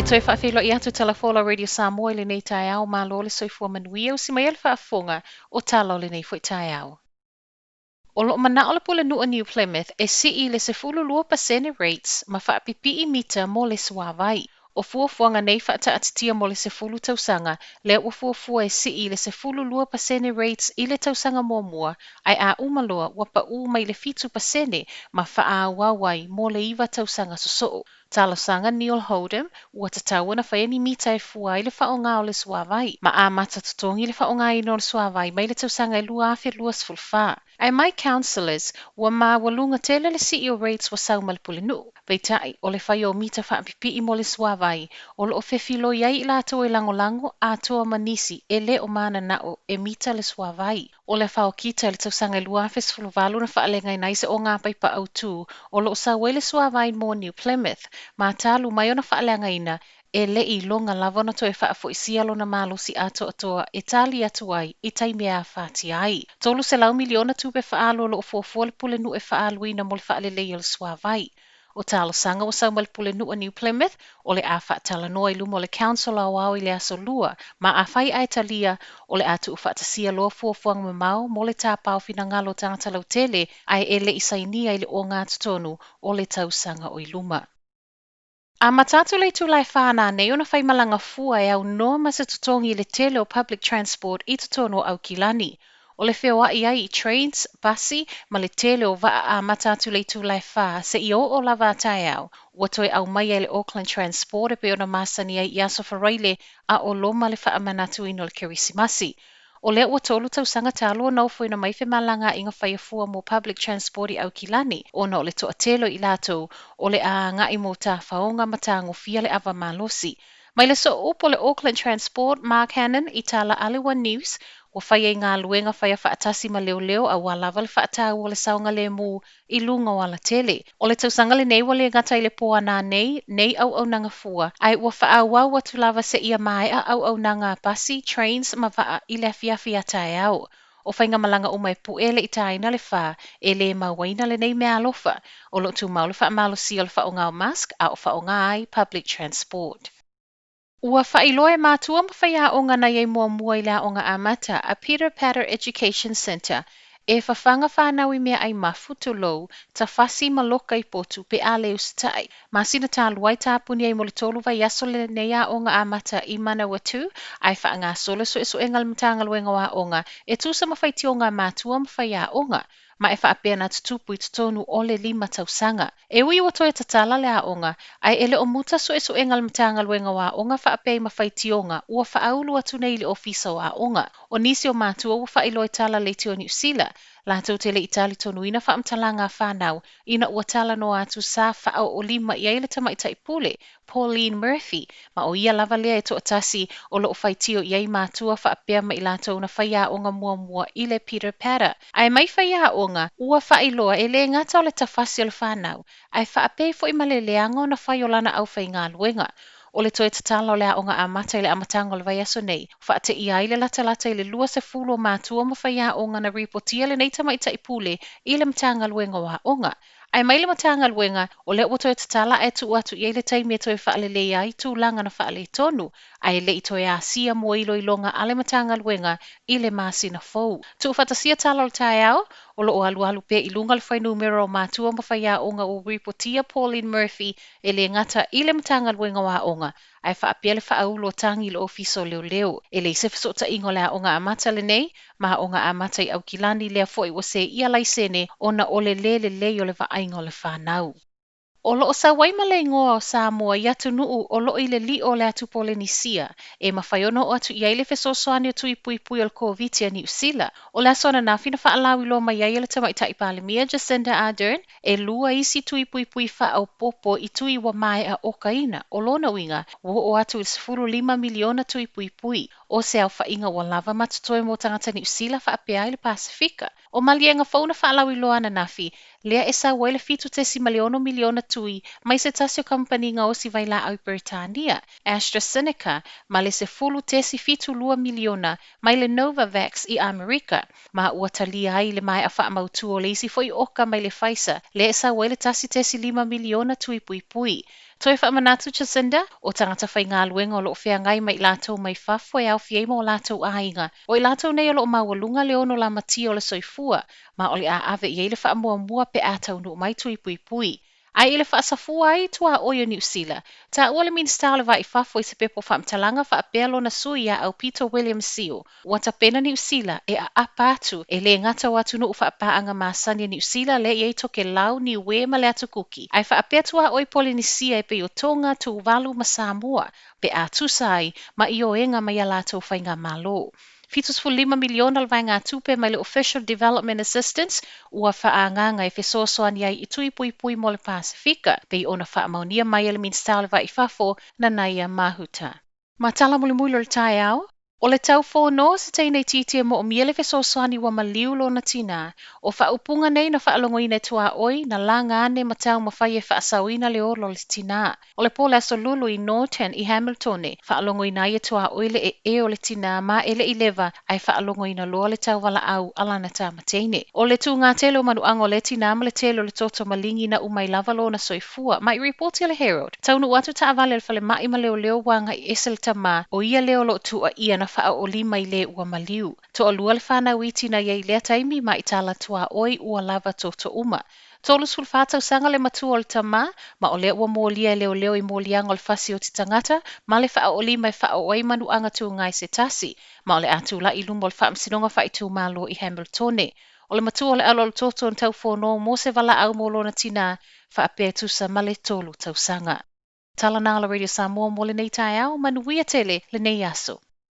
E toi whaafilo I atu talafola Radio Samoa le nei tae au malo le soifua manuia o si mai alfa afonga o tala o le nei fwoi tae au. O lo mana o le pula nua New Plymouth e si I le se fulu lua pasene rates ma whaapipi I mita mo le suawai. O fuafuanga nei whaata atitia mo le se fulu tausanga, le o fuafua e si I le se fulu lua pasene rates I le tausanga mua ai a umaloa wapa u mai le fitu pasene ma wha wawai mo le iwa tausanga sosoo. Talosanga Neil Hold'em ua tatauna whaiani mita e fua I le whaonga o le suawai, ma a mata tutongi le whaonga I no le suawai mai le tausanga e lua awhia lua sfulfa. Ai mai councillors ua mawalunga tele le CEO rates wa sauma le pulinu. Veitai o le whai o mita whaapipi I mo le suawai, o lo o whewhilo iai I lato e langolango a toa manisi e le o mana nao e mita le suawai. O le whao kita le tausanga e lua awhia sfulvalu na whaalenga I naise o ngā paipa au tū, o lo o sawele suawai mo New Plymouth, ma talu mai ona whaalenga ina, e le I longa lavona to e whaafo I sialo na malo si ato atoa e tali atu ai I taimi a whaati ai. Tolu se lau miliona tupe whaalo lo o fuafua le pule nu e whaalu ina mo le whaalele I le suawai. O talo sanga o sauma le pule nu a New Plymouth, o le a whaatala noa I lumo le council au au I le aso lua, ma a whai ai talia o le atu whaatasia loa fuafuanga mamau mo le tāpau fina ngalo tangata lau tele ai e le isainia I le o ngā tutonu o le tausanga o I luma. A matatu le tulai whānā nei ona whai malanga fua e au noa ma se tutongi le tele o public transport I tutono au kilani. O le whewai ai I trains, basi, ma le tele o waa a matatu le tulai whā se I o lava tai au. Ua toi au mai ai le Auckland Transport e pe ona masani ai I aso wharaile a o loma le wha manatu ino le kerisimasi. O lea ua tolu tausanga tālua nau fwina mai whi malanga inga whaiafua mo public transport I au kilani, ona o le toa telo I latou, o le a ngai mo tā whaonga matango fia le ava malosi. Mai le so upo le Auckland Transport, Mark Hannon, I tala Aliwa News, ua whai ai ngā luenga whai a whaatasi ma leo leo a walawa le whaatau o le saunga le mu I lunga o ala tele. O le tausanga le nei wale ngata I le poa nā nei au nanga fua, ai ua whaawau atu lava se ia mai a au nanga basi, trains, ma waa I le afiafi a tae au. O whainga malanga o mai puele I taina le wha, e le mawaina le nei mea alofa, o lo tu mau le wha malo si o le wha o ngā mask, a o wha o ngā ai public transport. Ua whailoa e mātua mawhaia o ngana iei mua mua I la o ngā amata a Peter Patter Education Centre, e whawhanga whanau I mea ai mafuto lou, ta whasi maloka I potu pe a leo sitai. Masina tā luai tāpuni ai mo le tolu vai aso le nei a o ngā amata I mana watu, ai wha ngā sole so e so engal mtanga luenga wa onga, e tūsa mawhaiti o ngā mātua mawhaia onga. Ma e whaapea nā tutupu I tutonu o le 5 tausanga. E ui ua toe tatala le a onga, ai ele o muta so e so engal mtanga luenga wa onga whaapea I mawhaiti onga, ua whaaulu atu nei le ofisa wa onga. O nisi o mātua ua whailoi tala le tio New Zealand, la tau tele Itali tonu ina whaamtalanga whanau, ina ua tala no atu sa whao o 5 I aile tama I taipule, Pauline Murphy, ma o ia lava lea e to atasi o lo whaitio iei mātua whaapea ma I lātou na whaia onga mua mua I le Peter Patter. Ai mai whaia onga, ua whailoa e le ngata o le tawhasi o le whanau, ai whaapea fo I maleleanga o na whaiolana au whai ngā luenga. O le toe tatala o lea o ngā amata I le amatanga o le vai aso nei, whaate I ai le lata I le lua se fulo mātua ma whaia onga na ripotia le nei tama I taipule I le matanga luenga wa onga. Ai mai le matanga luenga o le toe tatala e tu atu I le taimi e toe whaalele ai tūlanga na whaale tonu, ai le I toe a sia mo ilo I longa ale matanga luenga I le masina fou. Tu whatasia tala o le tae au, o lo o alu pe I lunga le whai numero o mātua ma whaia onga o ripotia Pauline Murphy e le ngata I le matanga luenga wa onga. Ai whaapea le whaaulo tangi le ofiso leo leo. E le se ta ingo lea o ngā amata le nei, ma o ngā amata I au kilani lea fo I wase ia laisene o na ole le o le vaainga o le whanau. O lo o sa waimale ingoa o Samoa I atu nuu o lo I le li o le atu Polenisia, e mawhaiono o atu iai le fesosoani o tui pui pui o le COVID a New Zealand. O le asona na fina whaalau I lo mai iai le tamai tai palemia Jacinda Ardern, e lua isi tui pui pui wha au popo I tui wa mai a okaina, o lona winga, o atu I 5 miliona tui pui pui, o se au whainga o lava matutoe mo tangata New Zealand whaapea I le Pasifika. O malienga fauna whaalau I loa na nafi, lea e sa waile fitu tesi miliona tui, mai se tasio company nga o si vai la au Britania, AstraZeneca, ma le se fulu tesi fitu 2 miliona, mai le Novavax I Amerika, ma ua talia ai le mai a wha mautu o le isi foi oka mai le Pfizer, le e sa waile tasi tesi 5 miliona tui pui pui. Toi whaamanatu Jacinda, o tangata whai ngā luenga o loo whea ngai mai lātou mai whafo e au whiei mo lātou ainga. O i lātou nei o loo mawalunga le ono la mati o le soifua, ma o le a ave i eile wha mua mua pe ātau no mai tui pui pui. Ai ele whaasafua ai tua oio New Zealand. Ta ua le minista o le vai whafo i se pepo whaamtalanga whaapea lona sui a au Peter Williams Sio. Ua ta pena New Zealand e a apa atu e le ngata watu no whaapaanga maasani New Zealand le i toke lau ni we ma le atu kuki. Ai whaapea tua oi Polinisia e pe o Tonga tu walu ma Samoa pe a tusai ma i o enga mai a lātou whainga malo. Fitus fu 5 miliona le vai ngā tupe mai le Official Development Assistance ua whaanganga e whesoasoani ai i tui pui pui mo le Pasifika pe i ona whaamaunia mai le minsta le vai whafo na naia mahuta. Ma tala muli muli le tai au, o le tau whono se teinei titia mo o mia le whesoasoani wa maliu lo na tina, o whaupunga nei na whaalongoina tua oi na la ngane ma tau ma whai e whaasawina le olo le tina. O le pola so lulu i Norton i Hamilton e, whaalongoina ia tua oi le e o le tina ma ele i leva ai whaalongoina loa le tau wala au alana ta mateine. O le tu ngā telo manu ango le tina ma le telo le toto malingi na umai lava lo na soifua, mai reporti le Herald. Tau nu atu ta avale le whale mai ma leo leo wanga i esel tama o ia leo lo tu a ia na wha o lima i le ua maliu. To o lua le whana witi na iei lea taimi ma i tala tua oi ua lava toto uma. Tolu sulfata sanga le matu o le tama, ma o le ua mōlia leo leo i mōlianga o le whasi o ti tangata, ma le wha o lima i wha o oi manu anga tu ngai se tasi, ma o le atu la i lumo le wha msinonga wha i tu malo i Hamiltone. O le matu o le alo le toto on tau whono mo se wala au mōlo na tina, wha apea tusa ma le tolu tau sanga. Tala nā la Radio Samoa mo le nei tai au, manuia tele le nei aso.